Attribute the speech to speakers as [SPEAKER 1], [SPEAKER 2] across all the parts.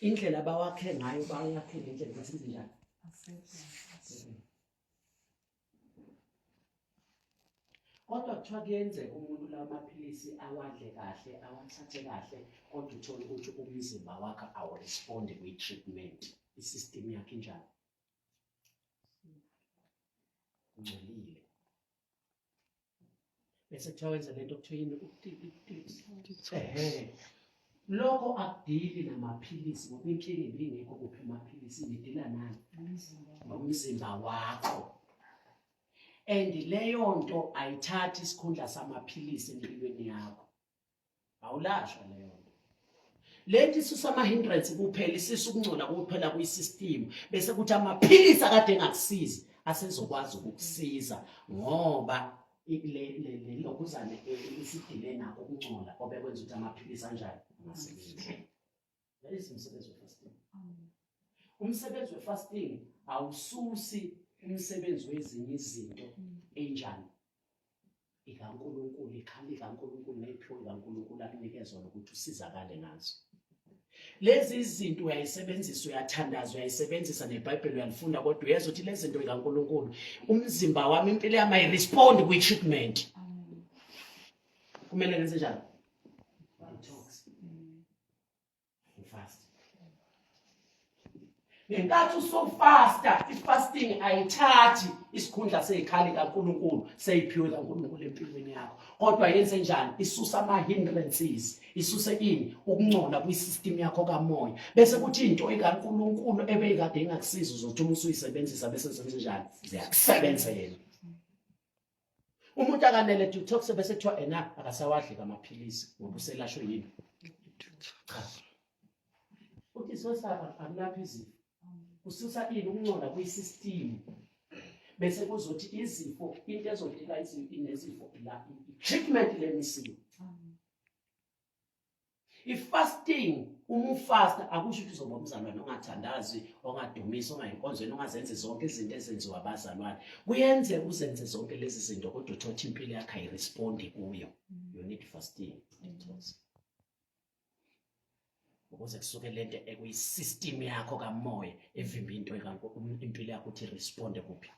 [SPEAKER 1] indlela bawakhe ngayo bayakhe ngendlela ukuthi njani kodwa kuthiwa kuyenzeka umuntu lawa maphilisi awadle kahle awathathe kahle kodwa uthole ukuthi umzimba wakhe awu-responde kwi-treatment isystem yakhe injani ngcolile bese kuthiwa wenza lento kuthiwa yini lokho akudili namaphilisi ngoba inkinga ibingekho kuphi amaphilisi idila nani ngomzimba wakho and leyo nto ayithathi isikhundla samaphilisi empilweni yakho awulashwa leyo nto lethi susama hindrance kuphela isisu ukungcola kuphela kuyisystem bese kuthi amaphilisi akade engakusizi asezokwazi ukukusiza ngoba le lokuzana isidile nakho ukungcola obekwenza ukuthi amaphilisi kanjani angasebenzi lesi umsebenzi wefasting umsebenzi wefasting awususi umsebenzi wezinye izinto enjani ikaNkulunkulu ikhali kaNkulunkulu nephiwo kaNkulunkulu akunikezwe ukuthi usizakale ngazo lezi izinto uyayisebenzisa uyathandaza uyayisebenzisa neBhayibheli uyalifunda kodwa uyezwa ukuthi lezi zinto ikaNkulunkulu umzimba wami impilo yami ayirespond kwi-treatment kumele ngenze njani ngenkathi usofasta ifasting ayithathi isikhundla sezikhali kaNkulunkulu seyiphiwe kaNkulunkulu empilweni yakho kodwa yenze njani isusa ama-hindrances isuse ini ukungcola kwi-system yakho kamoya bese kuthi into ekaNkulunkulu ebeyikade ingakusiza uzothi uma usuyisebenzisa bese zenze njani ziyakusebenzela umuntu akanele detox bese kuthiwa ena akasawadli amaphilisi ngoba uselashwe yini cha uthi sosaba akulaphi izifo ususa ini ukungcola kwi-system bese kuzothi izifo into ezodila inezifo la treatment lemisiwe ifasting uma ufasta akusho ukuthi uzoba umzalwane ongathandazi ongadumisi ongayinkonzweni ongazenzi zonke izinto ezenziwa abazalwane kuyenzeka uzenze zonke lezi zinto kodwa uthola impilo yakhe ayirespondi kuyo you need fasting ukuze kusuke lento ekuyisystem yakho kamoya evimba into impilo yakho uthi responde kuphi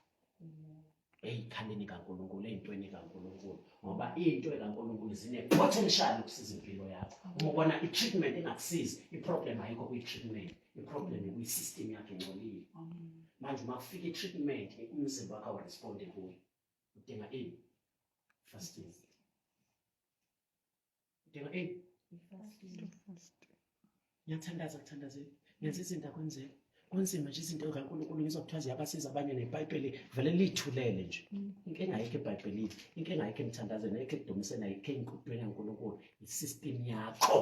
[SPEAKER 1] eyikhaleni kaNkulunkulu eyintweni kaNkulunkulu ngoba into ekaNkulunkulu zine potential ukusiza impilo yakho uma ubona i-treatment engakusizi i-problem ayikho kwi-treatment i-problem kwi-system yakho engcolile manje uma kufika i-treatment umzimba wakho awuresponde kuyo udinga ini fasting udinga ini ngiyathandaza kuthandazela ngenza izinto akwenzeke kunzima nje izinto kaNkulunkulu ngizokuthaza yabasiza abanye neBhayibheli vele lithulele nje inkinga ayikho eBhayibhelini inkinga ayikho emthandazweni ayikho edumiseni ayikho enkutweni kaNkulunkulu isystem yakho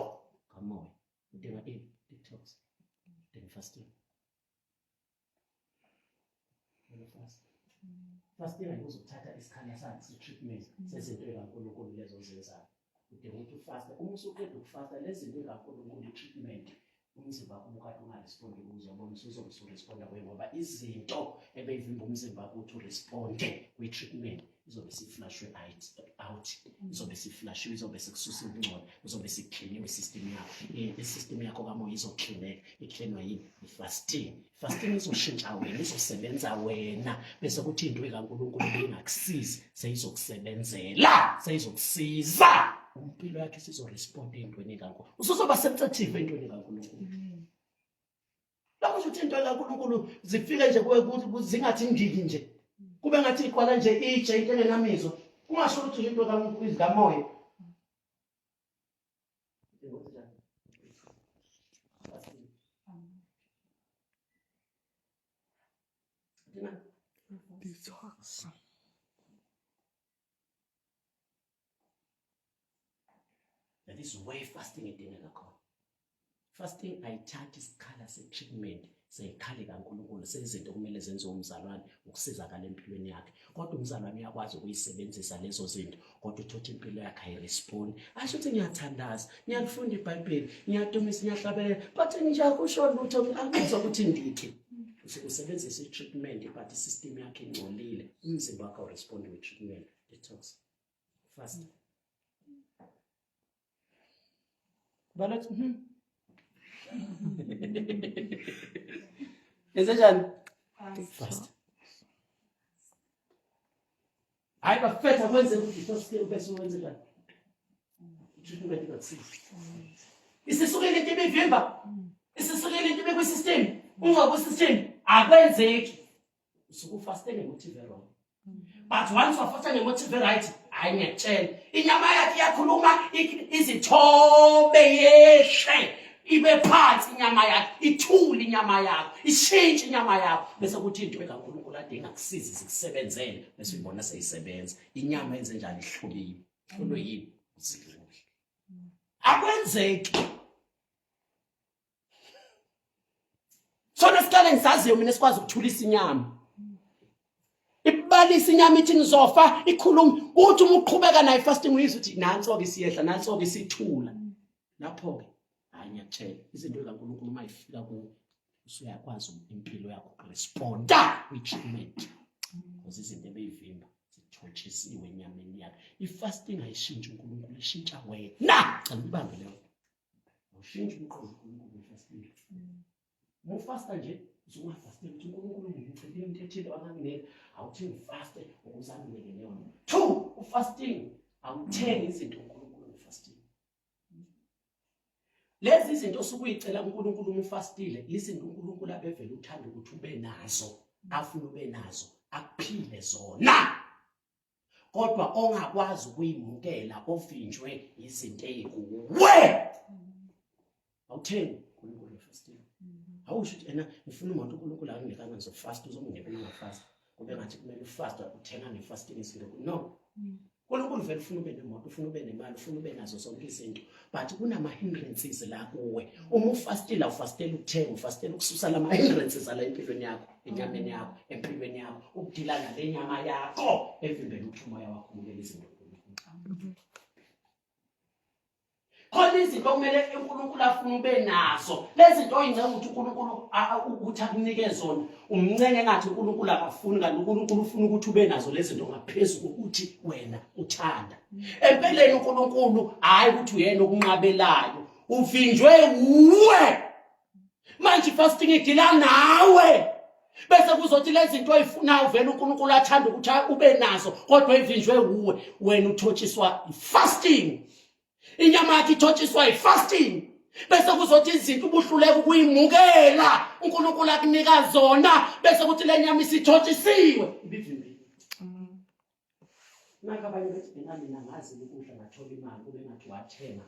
[SPEAKER 1] kamoya udinga detox udinga fasting fasting ayikuzothatha isikhala sakhe se-treatment sezinto kaNkulunkulu lezo zenzayo udinga ukuthi ufaste uma usuqeda ukufasta lezi zinto kaNkulunkulu i-treatment umzimba wakho ukade ungarespondi kuzo ubona usuzobe usuresponda kuyo ngoba izinto ebeyivimba umzimba wakho ukuthi uresponde kwi-treatment izobe siflashwe out izobe siflashiwe izobe sekususa ukungcola izobe sikukliniwe isystem yakho isystem yakho kamoya izoklineka iklinwa yini ifasting fasting izoshintsha wena izosebenza wena bese kuthi into ekaNkulunkulu engakusizi seyizokusebenzela seyizokusiza impilo yakhe sizoresponda entweni kaNkulunkulu usuzoba sensitive entweni kaNkulunkulu lapho ukuthi into kaNkulunkulu zifike nje kuwe zingathi ndiki nje kube ngathi iqala nje ije into engenamizwa ungasho ukuthi into kaNkulunkulu izikamoya detox that is why fasting idingeka khona fasting ayithathi isikhala se-treatment seyikhali kaNkulunkulu seyizinto kumele zenziwe umzalwane ukusizakala empilweni yakhe kodwa umzalwane uyakwazi ukuyisebenzisa lezo zinto kodwa uthola impilo yakhe ayirespondi asho ukuthi ngiyathandaza ngiyalifunda iBhayibheli ngiyadumisa ngiyahlabelela but nje akusho lutho angizwa ukuthi ndiki usebenzisa i-treatment but isystem yakhe ingcolile umzimba wakhe awurespondi kwi-treatment detox fast But Enzenjani? Fast. Hayi bafetha kwenze ukuthi first bese wenze njani? Treatment ingakusiza. Isisukele into ebivimba. Isisukele into ebekwisystem. Ungakwisystem akwenzeki. Usuku faste ngemotive wrong. But once wafasta ngemotive right, hayi ngiyakutshela. Inyama yakhe iyakhuluma izithobe yehle. Ibe phansi inyama yakho, ithule inyama yakho, ishintshe inyama yakho bese kuthi into ekaNkulunkulu ade ingakusizi zikusebenzele bese uyibona seyisebenza. Inyama yenze njani ihloliwe. Hlolo yini? Uzilule. Akwenzeki. Sona siqale ngisaziyo mina sikwazi ukuthulisa inyama. Ibalisa inyama ithi nizofa, ikhuluma uthi uma uqhubeka nayo fasting uyizwa uthi nanso ke siyehla, nanso ke sithula. Lapho ke ngiyakutshela izinto zikaNkulunkulu uma ifika kuwe usuyakwazi impilo yakho ukuresponder kwi-treatment because izinto ebeyivimba zithotshisiwe enyameni yakho. I-fasting ayishintsha uNkulunkulu, ishintsha wena. Cha ngibambe leyo. Awushintsha umqondo uNkulunkulu i-fasting. Uma ufasta nje uzungafasteli ukuthi uNkulunkulu ngicela into ethile wanganginela awuthi ngifaste ukuze anginike leyo nto. 2 ufasting awuthengi izinto uNkulunkulu ngefasting. Lezi izinto osukuyicela uNkulunkulu uma ufastile izinto uNkulunkulu abevele uthanda ukuthi ube nazo, afuna ube nazo, akuphile zona. Kodwa ongakwazi ukuyimukela ovinjwe izinto ezikuwe. Awuthengi uNkulunkulu ngefasting. Awusho ukuthi ena ngifuna umuntu uNkulunkulu anginikanga ngizofast uzongibekela ngafast. Kube ngathi kumele ufast uthenga ngefasting izinto. No. uNkulunkulu vele ufuna ube nemoto, ufuna ube nemali, ufuna ube nazo zonke izinto. But kunama hindrances la kuwe. Uma ufastila ufastela ukuthenga, ufastela ukususa lama hindrances ala empilweni yakho, enyameni yakho, empilweni yakho, ukudila nale nyama yakho evimbela ukuthi umoya wakho umukele izinto. Khona izinto kumele uNkulunkulu afuna ube nazo. Lezi zinto oyincenga ukuthi uNkulunkulu ukuthi akunike zona. Umncenge ngathi uNkulunkulu akafuni kanti uNkulunkulu ufuna ukuthi ube nazo lezi zinto ngaphezulu ukuthi wena uthanda. Empeleni uNkulunkulu hayi ukuthi uyena okunqabelayo. Uvinjwe uwe. Manje fasting idila nawe. Bese kuzothi lezi zinto oyifunayo vele uNkulunkulu athanda ukuthi ube nazo kodwa evinjwe uwe. Wena uthotshiswa ifasting. Inyama yakhe ithotshiswa ifasting. Bese kuzothi izinto ubuhluleka ukuyimukela uNkulunkulu akunika zona bese kuthi le nyama isithotshisiwe ibivimbile. Naka abanye bethi mina ngazi ukudla ngathola imali kube ngathi wathenga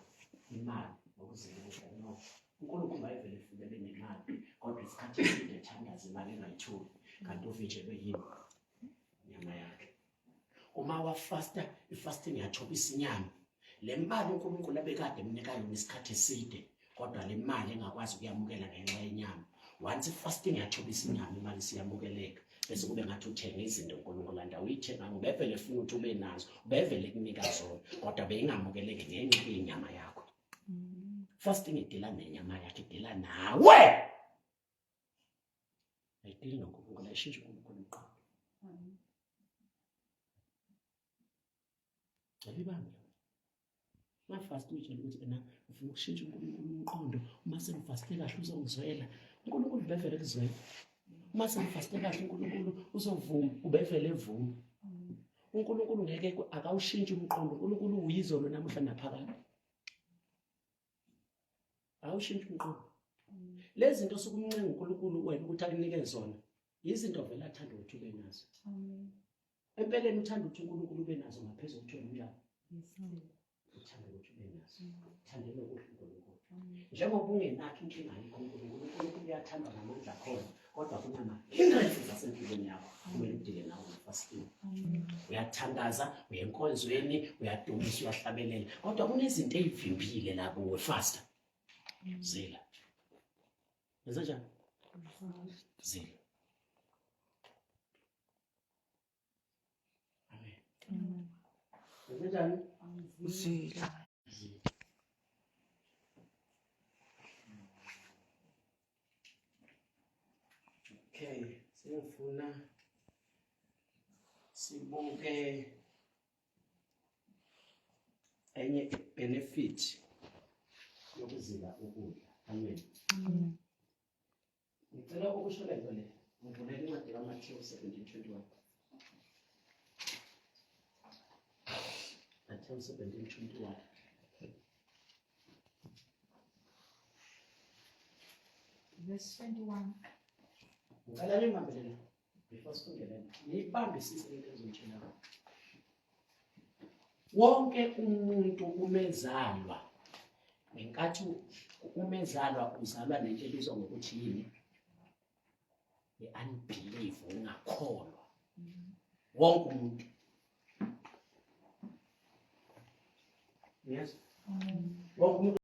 [SPEAKER 1] imali ngokuzilunga. No, uNkulunkulu ayivele efubele nemali kodwa isikhathi eside ethandaza imali engayitholi kanti uvinjelwe yini inyama yakhe. Uma wafasta ifasting yathobisa inyama. Le mali uNkulunkulu abekade emnika yona isikhathi eside kodwa le mali engakwazi ukuyamukela ngenxa yenyama. Once fasting yathobisa inyama imali siyamukeleka bese kube ngathi uthenga izinto uNkulunkulu anda uyithenga ubevele ufuna ukuthi ube nazo ubevele kunika zona kodwa beyingamukeleke ngenxa yenyama yakho. Fasting idila nenyama yakhe idila nawe. Ayidili noNkulunkulu ayishintshe uNkulunkulu uqobo. Alibambe. Mafast utshela ukuthi ena ufuna ukushintsha uNkulunkulu umqondo uma sengifaste kahle uzongizwela. uNkulunkulu bevele kuzwela. Uma sengifaste kahle uNkulunkulu uzovuma ubevele evuma. uNkulunkulu ngeke akawushintshe umqondo. uNkulunkulu uyizolo namuhla naphakade. Awushintshe umqondo. Lezi zinto sokumncenga uNkulunkulu wena ukuthi akunike zona izinto vele athanda ukuthi ube nazo. Empeleni uthanda ukuthi uNkulunkulu ube nazo ngaphezulu ukuthola umhlaba. Uthanda ukuthi ube nazo. Thandele uNkulunkulu. Njengoba ungenakho inkinga uNkulunkulu uyathanda ngamandla khona kodwa kunama hindrances zasempilweni yakho kumele udile nawo ngefasting. Uyathandaza, uyenkonzweni, uyadumisa, uyahlabelela kodwa kunezinto ezivimbile la kuwe fasta. Zila. Yenza njani? Zila. Amen. Yenza njani?
[SPEAKER 2] Zila.
[SPEAKER 1] Okay, siyafuna sibuke enye benefit yokuzila ukudla. Amen. ukusho le nto le, ngivulela incwadi kaMathewu 17:21. Mathewu 17:21.
[SPEAKER 2] Verse 21.
[SPEAKER 1] Ngicela ningibambelela before sifundelele. Niyibambisise into ezongitshela. Wonke umuntu umezalwa ngenkathi umezalwa uzalwa nento ebizwa ngokuthi yini? I-unbelief, ungakholwa. Wonke umuntu. Yes. Wonke umuntu